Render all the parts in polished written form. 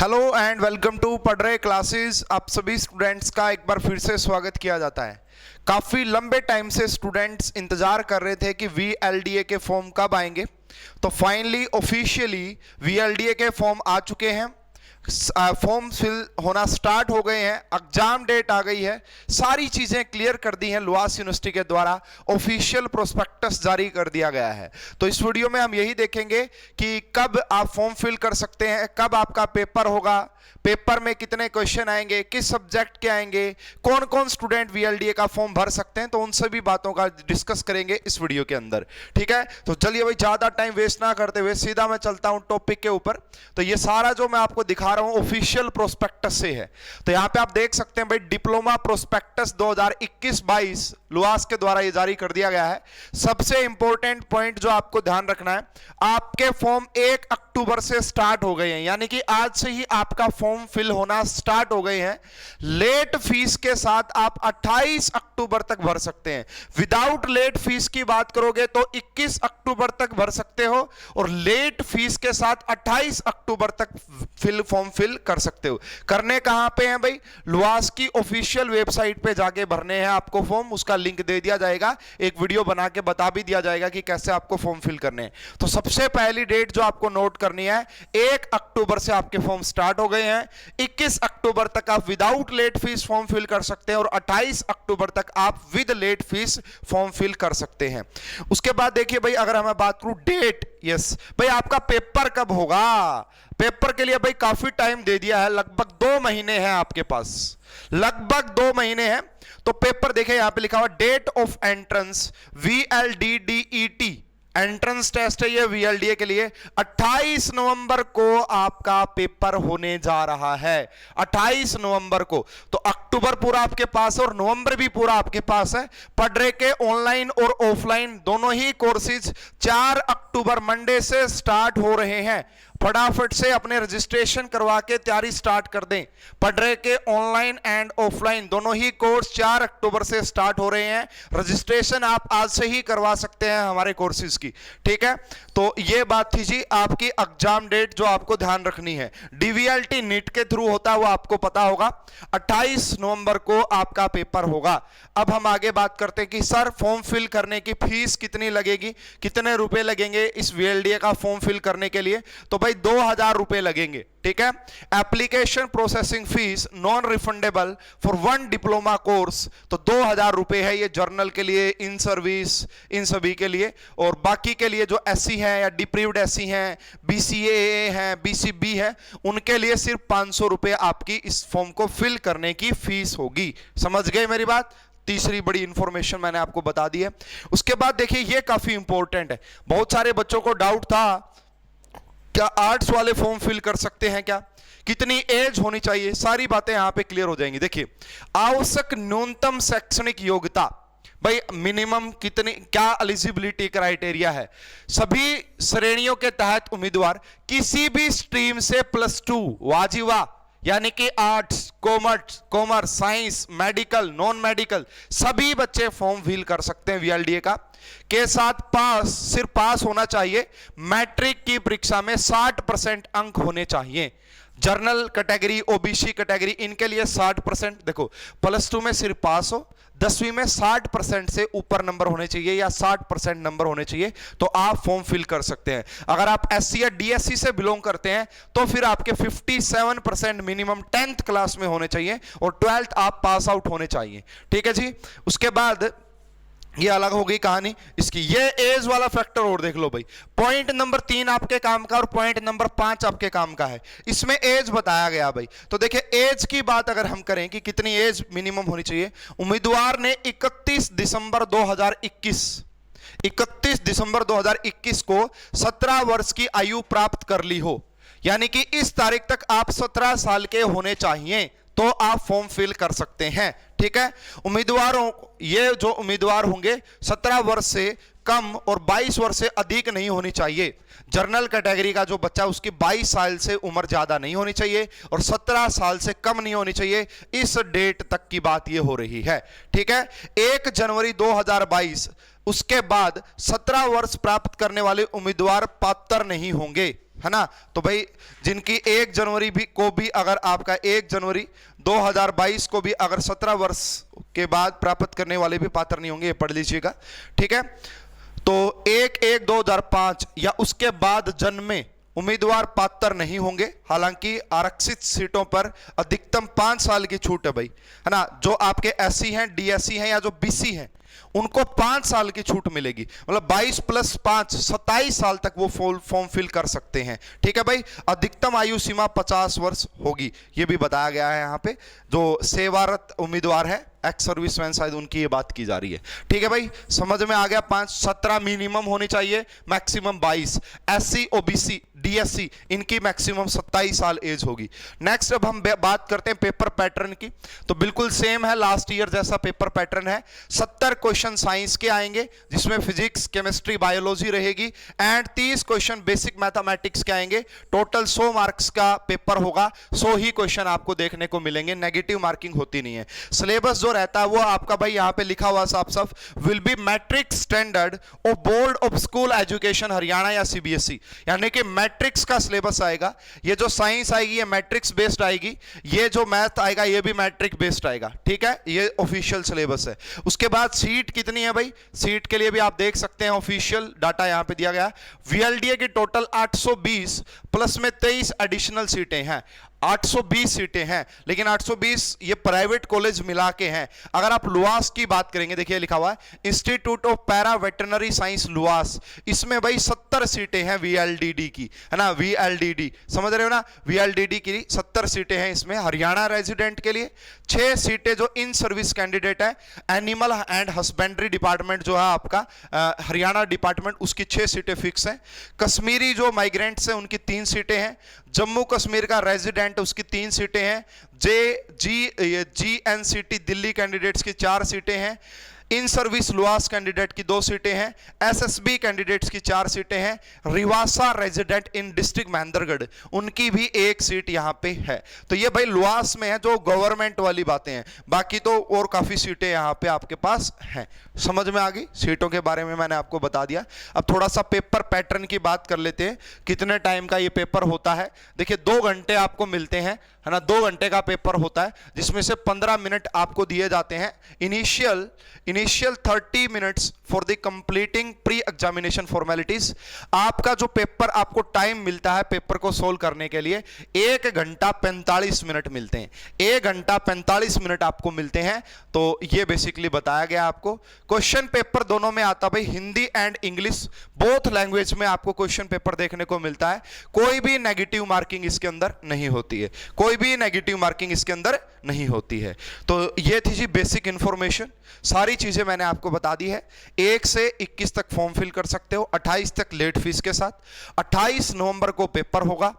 Hello and welcome to पढ़ रहे classes. आप सभी स्टूडेंट्स का एक बार फिर से स्वागत किया जाता है। काफ़ी लंबे टाइम से स्टूडेंट्स इंतज़ार कर रहे थे कि VLDA के फॉर्म कब आएंगे, तो फाइनली ऑफिशियली VLDA के फॉर्म आ चुके हैं। फॉर्म फिल होना स्टार्ट हो गए हैं, एग्जाम डेट आ गई है, सारी चीज़ें क्लियर कर दी हैं। लुआस यूनिवर्सिटी के द्वारा ऑफिशियल प्रोस्पेक्टस जारी कर दिया गया है। तो इस वीडियो में हम यही देखेंगे कि कब आप फॉर्म फिल कर सकते हैं, कब आपका पेपर होगा, पेपर में कितने क्वेश्चन आएंगे, किस सब्जेक्ट के आएंगे, कौन कौन स्टूडेंट VLDA का फॉर्म भर सकते हैं। तो उन सभी बातों का डिस्कस करेंगे इस वीडियो के अंदर। ठीक है, तो चलिए भाई ज़्यादा टाइम वेस्ट ना करते हुए सीधा मैं चलता हूं टॉपिक के ऊपर। तो ये सारा जो मैं आपको दिखा रहा हूं ऑफिशियल प्रोस्पेक्टस से है। तो यहां पे आप देख सकते हैं भाई, डिप्लोमा प्रोस्पेक्टस 2021-22 लुआस के द्वारा ये जारी कर दिया गया है। सबसे इंपॉर्टेंट पॉइंट जो आपको ध्यान रखना है, आपके फॉर्म 1 अक्टूबर से स्टार्ट हो गए हैं, यानी कि आज से ही आपका फॉर्म फिल होना स्टार्ट हो गए हैं। लेट फीस के साथ आप 28 अक्टूबर तक भर सकते हैं। विदाउट लेट फीस की बात करोगे तो 21 अक्टूबर तक भर सकते हो, और लेट फीस के साथ 28 अक्टूबर तक फॉर्म फिल कर सकते हो। करने कहां पे हैं भाई? लुआस की ऑफिशियल वेबसाइट पे जाके भरने हैं आपको फॉर्म। उसका लिंक दे दिया जाएगा, एक वीडियो बना के बता भी दिया जाएगा कि कैसे आपको फॉर्म फिल करने हैं। तो सबसे पहली डेट जो आपको नोट करनी है, 1 अक्टूबर से आपके फॉर्म स्टार्ट हो गए हैं। 21 अक्टूबर तक आप without late fee form fill कर सकते हैं, और 28 अक्टूबर तक आप with late fee form fill कर सकते हैं। उसके बाद देखिए भाई, अगर मैं बात करूं डेट, यस भाई आपका पेपर कब होगा? पेपर के लिए भाई काफी टाइम दे दिया है, लगभग 2 महीने हैं आपके पास, लगभग 2 महीने हैं। तो पेपर देखिए यहां पे लिखा हुआ date of entrance VLDDET entrance test है ये VLDA के लिए। 28 नवंबर को आपका पेपर होने जा रहा है, 28 नवंबर को। तो अक्टूबर पूरा आपके पास है और नवंबर भी पूरा आपके पास है। पढ़ रहे के ऑनलाइन और ऑफलाइन दोनों ही कोर्सेज 4 अक्टूबर मंडे से स्टार्ट हो रहे हैं। फटाफट से अपने रजिस्ट्रेशन करवा के तैयारी स्टार्ट कर दें। पढ़ रहे के ऑनलाइन एंड ऑफलाइन दोनों ही कोर्स 4 अक्टूबर से स्टार्ट हो रहे हैं। रजिस्ट्रेशन आप आज से ही करवा सकते हैं हमारे कोर्सेज की। ठीक है, तो ये बात थी जी आपकी एग्जाम डेट जो आपको ध्यान रखनी है। DVLT नीट के थ्रू होता है, वो आपको पता होगा। 28 नवंबर को आपका पेपर होगा। अब हम आगे बात करते हैं कि सर फॉर्म फिल करने की फीस कितनी लगेगी, कितने रुपए लगेंगे इस VLDA का फॉर्म फिल करने के लिए? तो भाई 2000 रुपए लगेंगे। ठीक है, application processing fees non refundable for 1 diploma course, तो 2000 रुपए है ये जर्नल के लिए, इन सर्विस, इन सभी के लिए। और बाकी के लिए जो SC हैं या डिप्रीव्ड SC हैं, BCAA हैं, BCB है, उनके लिए सिर्फ 500 रुपए आपकी इस फॉर्म को फिल करने की फीस होगी। समझ गए मेरी बात? तीसरी बड़ी इंफॉर्मेशन मैंने आपको बता दी है। उसके बाद देखिए ये काफी इंपॉर्टेंट है, बहुत सारे बच्चों को डाउट था क्या आर्ट्स वाले फॉर्म फिल कर सकते हैं, क्या कितनी एज होनी चाहिए, सारी बातें यहां पे क्लियर हो जाएंगी। देखिए आवश्यक न्यूनतम शैक्षणिक योग्यता, भाई मिनिमम कितनी, क्या एलिजिबिलिटी क्राइटेरिया है? सभी श्रेणियों के तहत उम्मीदवार किसी भी स्ट्रीम से +2 वाजिवा, यानी कि arts, commerce, science, medical, non medical, सभी बच्चे फॉर्म फिल कर सकते हैं VLDA का। के साथ सिर्फ पास होना चाहिए। मैट्रिक की परीक्षा में 60% अंक होने चाहिए। जर्नल कैटेगरी, OBC कैटेगरी, इनके लिए 60%। देखो +2 में सिर्फ पास हो, 10वीं में 60% से ऊपर नंबर होने चाहिए या 60% नंबर होने चाहिए, तो आप फॉर्म फिल कर सकते हैं। अगर आप SC या DSC से बिलोंग करते हैं तो फिर आपके 57% मिनिमम 10th क्लास में होने चाहिए, और 12th आप पास आउट होने चाहिए। ठीक है जी। उसके बाद ये अलग हो गई कहानी इसकी। ये एज वाला फैक्टर और देख लो भाई, पॉइंट नंबर 3 आपके काम का और पॉइंट नंबर 5 आपके काम का है। इसमें एज बताया गया भाई। तो देखिए एज की बात अगर हम करें कि कितनी एज मिनिमम होनी चाहिए, उम्मीदवार ने 31 दिसंबर 2021 को 17 वर्ष की आयु प्राप्त कर ली हो, यानी कि इस तारीख तक आप 17 साल के होने चाहिए, तो आप फॉर्म फिल कर सकते हैं। ठीक है, उम्मीदवारों, ये जो उम्मीदवार होंगे 17 वर्ष से कम और 22 वर्ष से अधिक नहीं होनी चाहिए। जर्नल कैटेगरी का जो बच्चा, उसकी 22 साल से उम्र ज्यादा नहीं होनी चाहिए और 17 साल से कम नहीं होनी चाहिए। इस डेट तक की बात ये हो रही है। ठीक है, 1 जनवरी 2022 उसके बाद 17 वर्ष प्राप्त करने वाले उम्मीदवार पात्र नहीं होंगे। है ना। तो भाई जिनकी 1 जनवरी भी को भी अगर आपका 1 जनवरी 2022 को भी अगर 17 वर्ष के बाद प्राप्त करने वाले भी पात्र नहीं होंगे, ये पढ़ लीजिएगा, ठीक है। तो 1/1/2005 या उसके बाद जन्मे उम्मीदवार पात्र नहीं होंगे। हालांकि आरक्षित सीटों पर अधिकतम 5 साल की छूट है भाई, है ना। जो आपके एससी हैं, डीएससी हैं या जो बीसी हैं उनको 5 साल की छूट मिलेगी, मतलब 22 + 5 27 साल तक वो फॉर्म फिल कर सकते हैं, ठीक है भाई। अधिकतम आयु सीमा 50 वर्ष होगी, ये भी बताया गया है यहाँ पे। जो सेवारत उम्मीदवार है, एक्स सर्विसमैन, शायद उनकी ये बात की जा रही है, ठीक है भाई। समझ में आ गया। 17 मिनिमम होनी चाहिए, मैक्सिमम 22। एससी, ओबीसी, डीएससी इनकी मैक्सिमम 27 साल एज होगी। नेक्स्ट अब हम बात करते हैं पेपर पैटर्न की। तो बिल्कुल सेम है, लास्ट ईयर जैसा पेपर पैटर्न है। 70 क्वेश्चन साइंस के आएंगे, जिसमें फिजिक्स, केमिस्ट्री, बायोलॉजी रहेगी, एंड 30 क्वेश्चन बेसिक मैथमेटिक्स के आएंगे। टोटल 100 मार्क्स का पेपर होगा, 100 ही क्वेश्चन आपको देखने को मिलेंगे, नेगेटिव मार्किंग होती नहीं है। सिलेबस जो रहता है वो आपका भाई यहां पे लिखा हुआ साफ साफ, विल बी मैट्रिक स्टैंडर्ड और board of school education Haryana या सीबीएसई, यानी कि मैट्रिक्स का सिलेबस आएगा। ये जो साइंस आएगी ये मैट्रिक्स बेस्ड आएगी, ये जो मैथ आएगा ये भी मैट्रिक बेस्ड आएगा, ठीक है। ये ऑफिशियल सिलेबस है। उसके बाद सीट कितनी है भाई, सीट के लिए भी आप देख सकते हैं, ऑफिशियल डाटा यहां पे दिया गया। वीएलडीए की टोटल 820 प्लस में 23 एडिशनल सीटें हैं, 820 सीटें हैं। लेकिन 820 ये प्राइवेट कॉलेज मिला के हैं। अगर आप लुआस की बात करेंगे, देखिए लिखा हुआ है institute of para veterinary science LUVAS, इसमें भाई 70 सीटें हैं वीएलडीडी की, है ना। वीएलडीडी समझ रहे हो ना, वीएलडीडी की 70 सीटें हैं इसमें हरियाणा रेजिडेंट के लिए। 6 सीटें जो इन सर्विस कैंडिडेट है, एनिमल एंड हस्बेंड्री डिपार्टमेंट जो है आपका हरियाणा डिपार्टमेंट, उसकी 6 सीटें फिक्स हैं। कश्मीरी जो माइग्रेंट्स हैं उनकी 3 सीटें हैं। जम्मू कश्मीर का रेजिडेंट उसकी 3 सीटें हैं। जीएनसीटी दिल्ली कैंडिडेट्स की 4 सीटें हैं। इन सर्विस लुआस कैंडिडेट की 2 सीटें हैं। एसएसबी कैंडिडेट्स की 4 सीटें हैं। रिवासा रेजिडेंट इन डिस्ट्रिक्ट महेंद्रगढ़ उनकी भी 1 सीट यहां पे है। तो ये भाई लुआस में है जो गवर्नमेंट वाली बातें हैं, बाकी तो और काफी सीटें यहां पे आपके पास हैं। समझ में आ गई, सीटों के बारे में मैंने आपको बता दिया। अब थोड़ा सा पेपर पैटर्न की बात कर लेते हैं, कितने टाइम का ये पेपर होता है। देखिए 2 घंटे आपको मिलते हैं, है ना। 2 घंटे का पेपर होता है, जिसमें से 15 मिनट आपको दिए जाते हैं। Initial 30 minutes for the completing pre examination formalities. आपका जो पेपर आपको टाइम मिलता है पेपर को सोल्व करने के लिए, 1 घंटा 45 मिनट मिलते हैं। 1 घंटा 45 मिनट आपको मिलते हैं। तो ये बेसिकली बताया गया आपको। क्वेश्चन पेपर दोनों में आता भाई, Hindi and English both language में आपको क्वेश्चन पेपर देखने को मिलता है। कोई भी नेगेटिव मार्किंग इसके अंदर नहीं होती है, कोई भी नेगेटिव मार्किंग इसके अंदर नहीं होती है। तो ये थी जी बेसिक इंफॉर्मेशन, सारी चीजें मैंने आपको बता दी है। 1 से 21 तक फॉर्म फिल कर सकते हो, 28 तक लेट फीस के साथ। 28 नवंबर को पेपर होगा।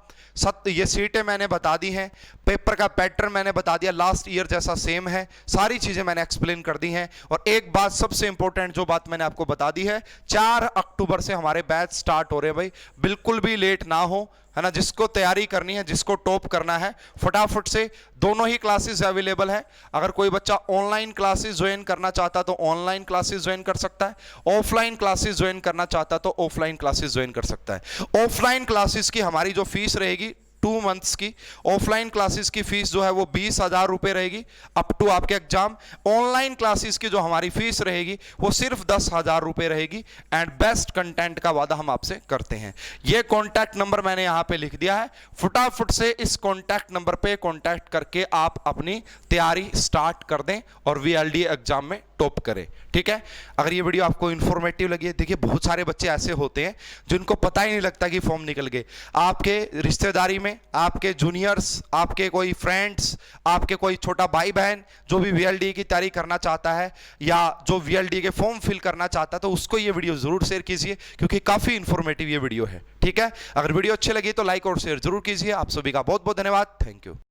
ये सीटें मैंने बता दी हैं, पेपर का पैटर्न मैंने बता दिया, लास्ट ईयर जैसा सेम है। सारी चीजें मैंने एक्सप्लेन कर दी हैं। और एक बात सबसे इंपॉर्टेंट जो बात मैंने आपको बता दी है, 4 अक्टूबर से हमारे बैच स्टार्ट हो रहे हैं भाई, बिल्कुल भी लेट ना हो, है ना। जिसको तैयारी करनी है, जिसको टॉप करना है, फटाफट से दोनों ही क्लासेस अवेलेबल है। अगर कोई बच्चा ऑनलाइन क्लासेस ज्वाइन करना चाहता तो ऑनलाइन क्लासेस ज्वाइन कर सकता है, ऑफलाइन क्लासेस ज्वाइन करना चाहता तो ऑफलाइन क्लासेस ज्वाइन कर सकता है। ऑफलाइन क्लासेस की हमारी जो फीस रहेगी 2 मंथ्स की, ऑफलाइन क्लासेस की फीस जो है वो 20,000 रुपए रहेगी अप टू आपके एग्जाम। ऑनलाइन क्लासेस की जो हमारी फीस रहेगी वो सिर्फ 10,000 रुपए रहेगी। एंड बेस्ट कंटेंट का वादा हम आपसे करते हैं। ये कॉन्टैक्ट नंबर मैंने यहां पे लिख दिया है, फटाफट से इस कॉन्टैक्ट नंबर पे कॉन्टैक्ट करके आप अपनी तैयारी स्टार्ट कर दें और वीएलडीए एग्जाम में टॉप करें, ठीक है। अगर ये वीडियो आपको इंफॉर्मेटिव लगी है, देखिए बहुत सारे बच्चे ऐसे होते हैं जिनको पता ही नहीं लगता कि फॉर्म निकल गए। आपके रिश्तेदारी में, आपके जूनियर्स, आपके कोई फ्रेंड्स, आपके कोई छोटा भाई बहन जो भी वीएलडीए की तैयारी करना चाहता है या जो वीएलडीए के फॉर्म फिल करना चाहता है, तो उसको ये वीडियो जरूर शेयर कीजिए, क्योंकि काफी इंफॉर्मेटिव ये वीडियो है, ठीक है। अगर वीडियो अच्छी लगी तो लाइक और शेयर जरूर कीजिए। आप सभी का बहुत बहुत धन्यवाद, थैंक यू।